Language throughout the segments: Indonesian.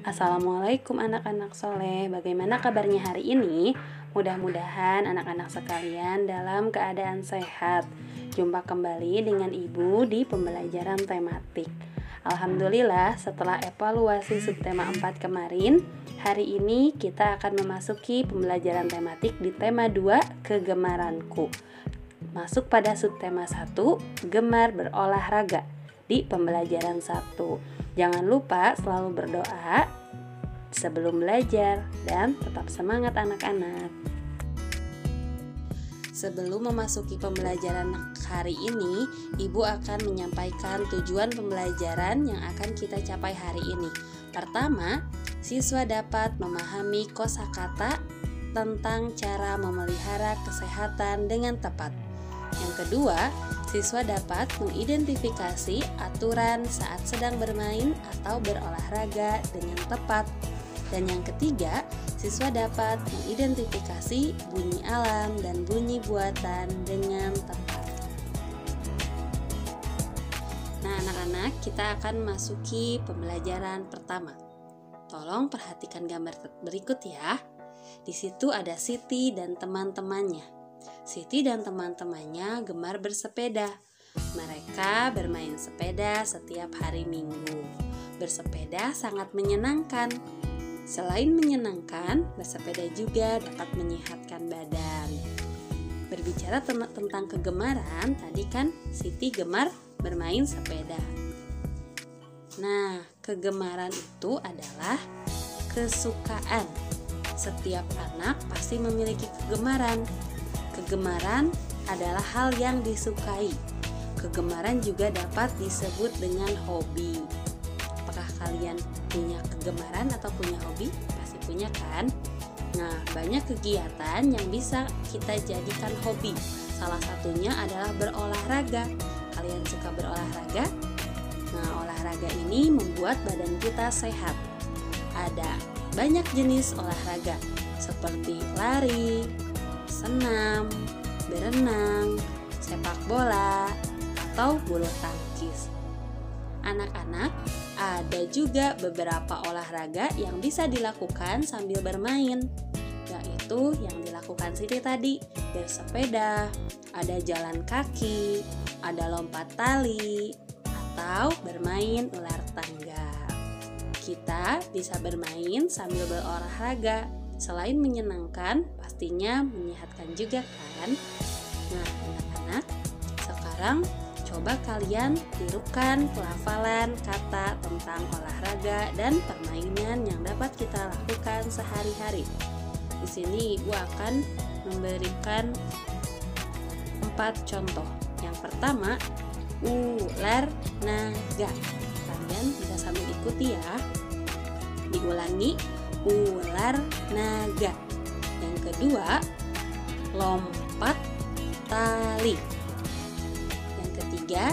Assalamualaikum anak-anak soleh. Bagaimana kabarnya hari ini? Mudah-mudahan anak-anak sekalian dalam keadaan sehat. Jumpa kembali dengan Ibu di pembelajaran tematik. Alhamdulillah, setelah evaluasi subtema 4 kemarin, hari ini kita akan memasuki pembelajaran tematik di tema 2, kegemaranku. Masuk pada subtema 1, gemar berolahraga di pembelajaran 1. Jangan lupa selalu berdoa sebelum belajar dan tetap semangat anak-anak. Sebelum memasuki pembelajaran hari ini, Ibu akan menyampaikan tujuan pembelajaran yang akan kita capai hari ini. Pertama, siswa dapat memahami kosakata tentang cara memelihara kesehatan dengan tepat. Yang kedua, siswa dapat mengidentifikasi aturan saat sedang bermain atau berolahraga dengan tepat. Dan yang ketiga, siswa dapat mengidentifikasi bunyi alam dan bunyi buatan dengan tepat. Nah, anak-anak, kita akan masuki pembelajaran pertama. Tolong perhatikan gambar berikut ya. Di situ ada Siti dan teman-temannya. Siti dan teman-temannya gemar bersepeda. Mereka bermain sepeda setiap hari Minggu. Bersepeda sangat menyenangkan. Selain menyenangkan, bersepeda juga dapat menyehatkan badan. Berbicara tentang kegemaran, tadi kan Siti gemar bermain sepeda. Nah, kegemaran itu adalah kesukaan. Setiap anak pasti memiliki kegemaran. Kegemaran adalah hal yang disukai. Kegemaran juga dapat disebut dengan hobi. Apakah kalian punya kegemaran atau punya hobi? Pasti punya kan? Nah, banyak kegiatan yang bisa kita jadikan hobi. Salah satunya adalah berolahraga. Kalian suka berolahraga? Nah, olahraga ini membuat badan kita sehat. Ada banyak jenis olahraga seperti lari, senam, berenang, sepak bola, atau bulu tangkis. Anak-anak, ada juga beberapa olahraga yang bisa dilakukan sambil bermain, yaitu yang dilakukan Siti tadi, bersepeda, ada jalan kaki, ada lompat tali, atau bermain ular tangga. Kita bisa bermain sambil berolahraga. Selain menyenangkan, pastinya menyehatkan juga kan? Nah, anak-anak, sekarang coba kalian tirukan pelafalan kata tentang olahraga dan permainan yang dapat kita lakukan sehari-hari. Di sini Ibu akan memberikan 4 contoh. Yang pertama, ular naga. Kalian bisa sambil ikuti ya. Diulangi, ular naga. Yang kedua, lompat tali. Yang ketiga,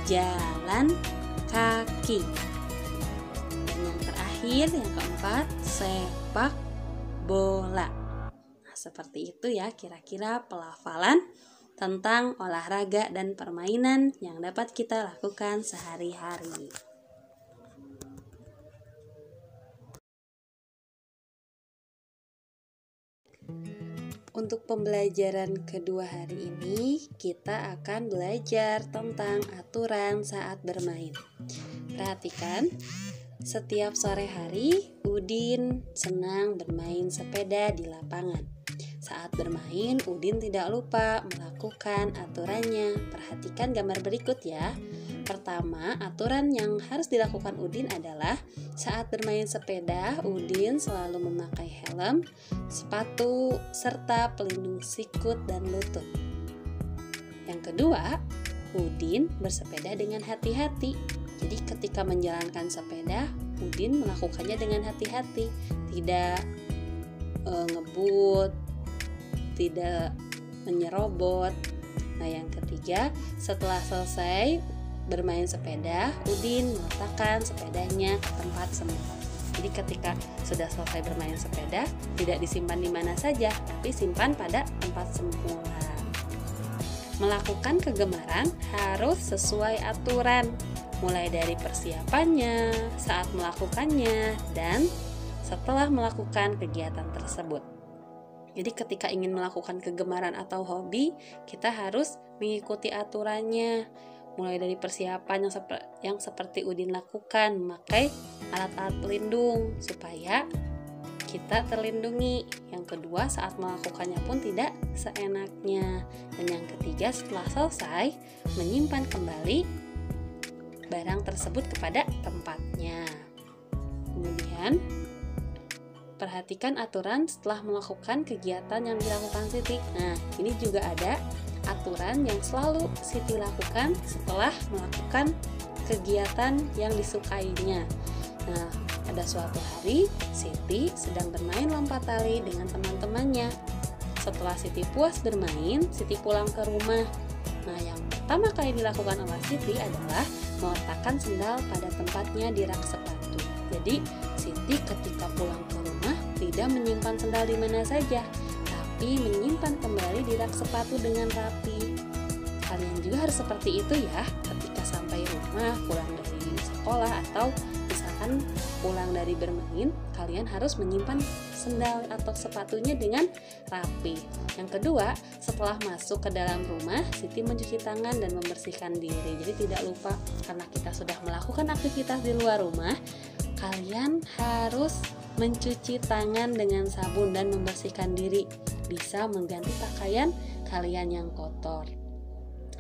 jalan kaki. Dan yang terakhir, yang keempat, sepak bola. Nah, seperti itu ya kira-kira pelafalan tentang olahraga dan permainan yang dapat kita lakukan sehari-hari. Untuk pembelajaran kedua hari ini, kita akan belajar tentang aturan saat bermain. Perhatikan, setiap sore hari, Udin senang bermain sepeda di lapangan. Saat bermain, Udin tidak lupa melakukan aturannya. Perhatikan gambar berikut ya. Pertama, aturan yang harus dilakukan Udin adalah saat bermain sepeda, Udin selalu memakai helm, sepatu, serta pelindung sikut dan lutut. Yang kedua, Udin bersepeda dengan hati-hati. Jadi ketika menjalankan sepeda, Udin melakukannya dengan hati-hati, tidak ngebut, tidak menyerobot. Nah, yang ketiga, setelah selesai bermain sepeda, Udin meletakkan sepedanya ke tempat semula. Jadi ketika sudah selesai bermain sepeda, tidak disimpan di mana saja, tapi simpan pada tempat semula. Melakukan kegemaran harus sesuai aturan. mulai dari persiapannya, saat melakukannya, dan setelah melakukan kegiatan tersebut. Jadi ketika ingin melakukan kegemaran atau hobi, kita harus mengikuti aturannya. Mulai dari persiapan yang seperti Udin lakukan, memakai alat-alat pelindung supaya kita terlindungi. Yang kedua, saat melakukannya pun tidak seenaknya. Dan yang ketiga, setelah selesai, menyimpan kembali barang tersebut kepada tempatnya. Kemudian, perhatikan aturan setelah melakukan kegiatan yang dilakukan Siti. Nah, ini juga ada aturan yang selalu Siti lakukan setelah melakukan kegiatan yang disukainya. Nah, pada suatu hari, Siti sedang bermain lompat tali dengan teman-temannya. Setelah Siti puas bermain, Siti pulang ke rumah. Nah, yang pertama kali dilakukan oleh Siti adalah meletakkan sendal pada tempatnya di rak sepatu. Jadi, Siti ketika pulang ke rumah tidak menyimpan sendal di mana saja, tapi menyimpan kembali di rak sepatu dengan rapi. Kalian juga harus seperti itu ya, ketika sampai rumah, pulang dari sekolah, atau misalkan pulang dari bermain, kalian harus menyimpan sendal atau sepatunya dengan rapi. Yang kedua, setelah masuk ke dalam rumah, Siti mencuci tangan dan membersihkan diri. Jadi tidak lupa, karena kita sudah melakukan aktivitas di luar rumah, kalian harus mencuci tangan dengan sabun dan membersihkan diri. Bisa mengganti pakaian kalian yang kotor.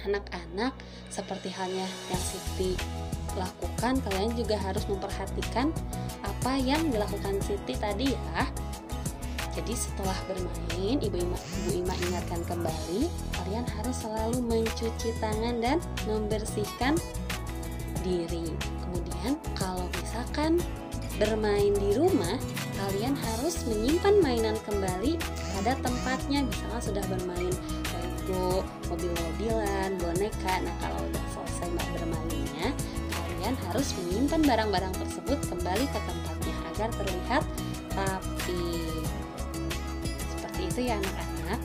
Anak-anak, seperti halnya yang Siti lakukan, kalian juga harus memperhatikan apa yang dilakukan Siti tadi ya. Jadi setelah bermain, Ibu Ima ingatkan kembali, kalian harus selalu mencuci tangan dan membersihkan diri. Kemudian kalau misalkan bermain di rumah, kalian harus menyimpan mainan kembali pada tempatnya. Misalnya sudah bermain Lego, mobil-mobilan, boneka. Nah, kalau udah selesai bermainnya, kalian harus menyimpan barang-barang tersebut kembali ke tempatnya agar terlihat rapi. Seperti itu ya anak-anak.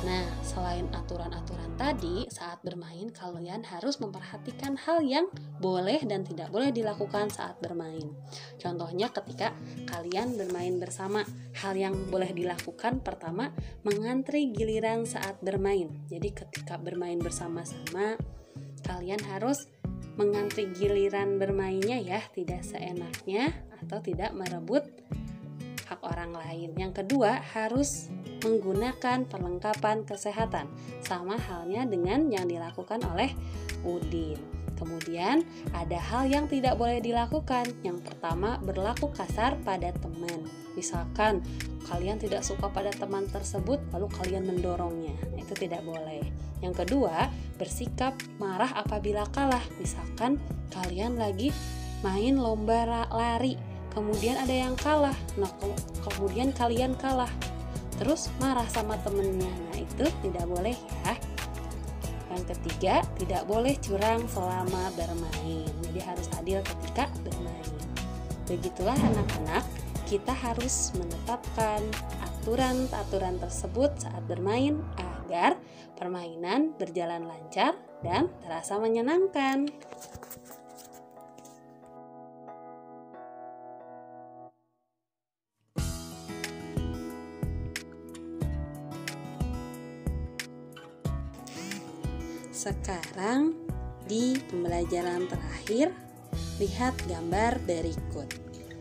Nah, selain aturan-aturan tadi, saat bermain kalian harus memperhatikan hal yang boleh dan tidak boleh dilakukan saat bermain. Contohnya ketika kalian bermain bersama, hal yang boleh dilakukan pertama, mengantri giliran saat bermain. Jadi ketika bermain bersama-sama, kalian harus mengantri giliran bermainnya ya, tidak seenaknya atau tidak merebut hak orang lain. Yang kedua, harus menggunakan perlengkapan kesehatan, sama halnya dengan yang dilakukan oleh Udin. Kemudian ada hal yang tidak boleh dilakukan. Yang pertama, berlaku kasar pada teman. Misalkan kalian tidak suka pada teman tersebut lalu kalian mendorongnya, itu tidak boleh. Yang kedua, bersikap marah apabila kalah. Misalkan kalian lagi main lomba lari, kemudian ada yang kalah, nah kemudian kalian kalah, terus marah sama temennya. Nah, itu tidak boleh ya. Yang ketiga, tidak boleh curang selama bermain. Jadi harus adil ketika bermain. Begitulah anak-anak, kita harus menetapkan aturan-aturan tersebut saat bermain agar permainan berjalan lancar dan terasa menyenangkan. Sekarang di pembelajaran terakhir, lihat gambar berikut.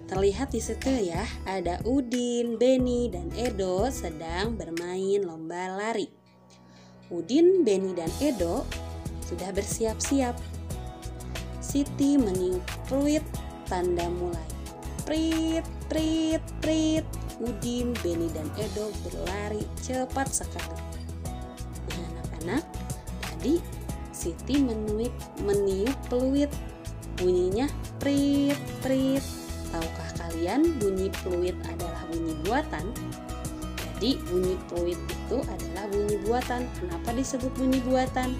Terlihat di situ ya, ada Udin, Beni, dan Edo sedang bermain lomba lari. Udin, Beni, dan Edo sudah bersiap-siap. Siti meniup peluit tanda mulai. Prit, prit, prit. Udin, Beni, dan Edo berlari cepat sekali. Nah, anak-anak, tadi Siti meniup peluit. Bunyinya prit, prit. Tahukah kalian bunyi peluit adalah bunyi buatan? Jadi bunyi peluit itu adalah bunyi buatan. Kenapa disebut bunyi buatan?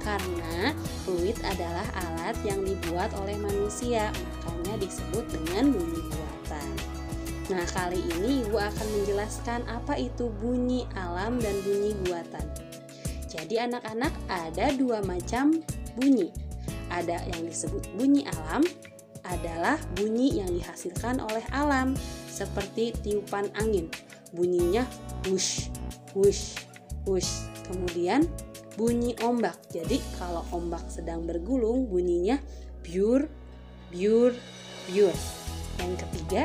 Karena peluit adalah alat yang dibuat oleh manusia, makanya disebut dengan bunyi buatan. Nah, kali ini Ibu akan menjelaskan apa itu bunyi alam dan bunyi buatan. Jadi anak-anak, ada dua macam bunyi. ada yang disebut bunyi alam, adalah bunyi yang dihasilkan oleh alam, seperti tiupan angin. Bunyinya wush, wush, wush. Kemudian bunyi ombak. Jadi kalau ombak sedang bergulung, bunyinya biur, biur, biur. Yang ketiga,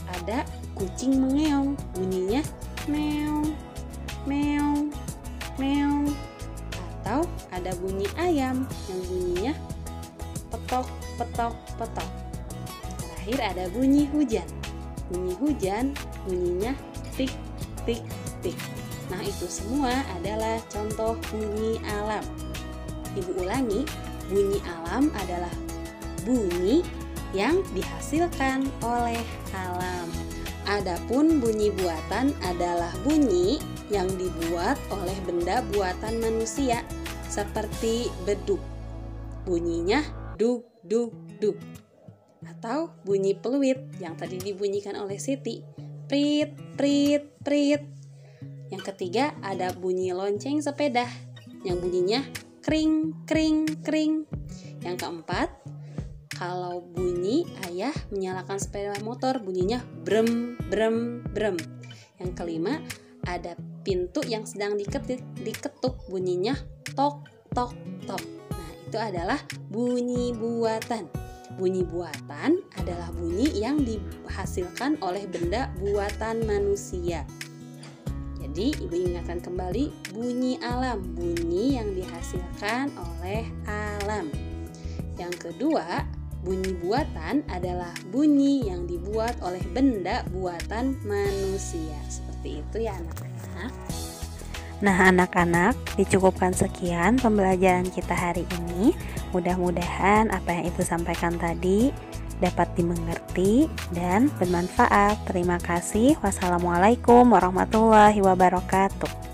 ada kucing mengeong. Bunyinya meong, meong, meong. Atau ada bunyi ayam yang bunyinya petok, petok, petok. Terakhir ada bunyi hujan. Bunyi hujan bunyinya tik, tik, tik. Nah, itu semua adalah contoh bunyi alam. Ibu ulangi, bunyi alam adalah bunyi yang dihasilkan oleh alam. Adapun bunyi buatan adalah bunyi yang dibuat oleh benda buatan manusia, seperti beduk. Bunyinya duk, duk, duk. Atau bunyi peluit yang tadi dibunyikan oleh Siti, prit, prit, prit. Yang ketiga ada bunyi lonceng sepeda yang bunyinya kring, kring, kring. Yang keempat, kalau bunyi ayah menyalakan sepeda motor bunyinya brem, brem, brem. Yang kelima, ada pintu yang sedang diketuk bunyinya tok, tok, tok. Nah, itu adalah bunyi buatan. Bunyi buatan adalah bunyi yang dihasilkan oleh benda buatan manusia. Jadi, ibu ingatkan kembali bunyi alam, bunyi yang dihasilkan oleh alam. Yang kedua, bunyi buatan adalah bunyi yang dibuat oleh benda buatan manusia. Seperti itu ya anak-anak. Nah anak-anak, dicukupkan sekian pembelajaran kita hari ini. Mudah-mudahan apa yang ibu sampaikan tadi dapat dimengerti dan bermanfaat. Terima kasih. Wassalamualaikum warahmatullahi wabarakatuh.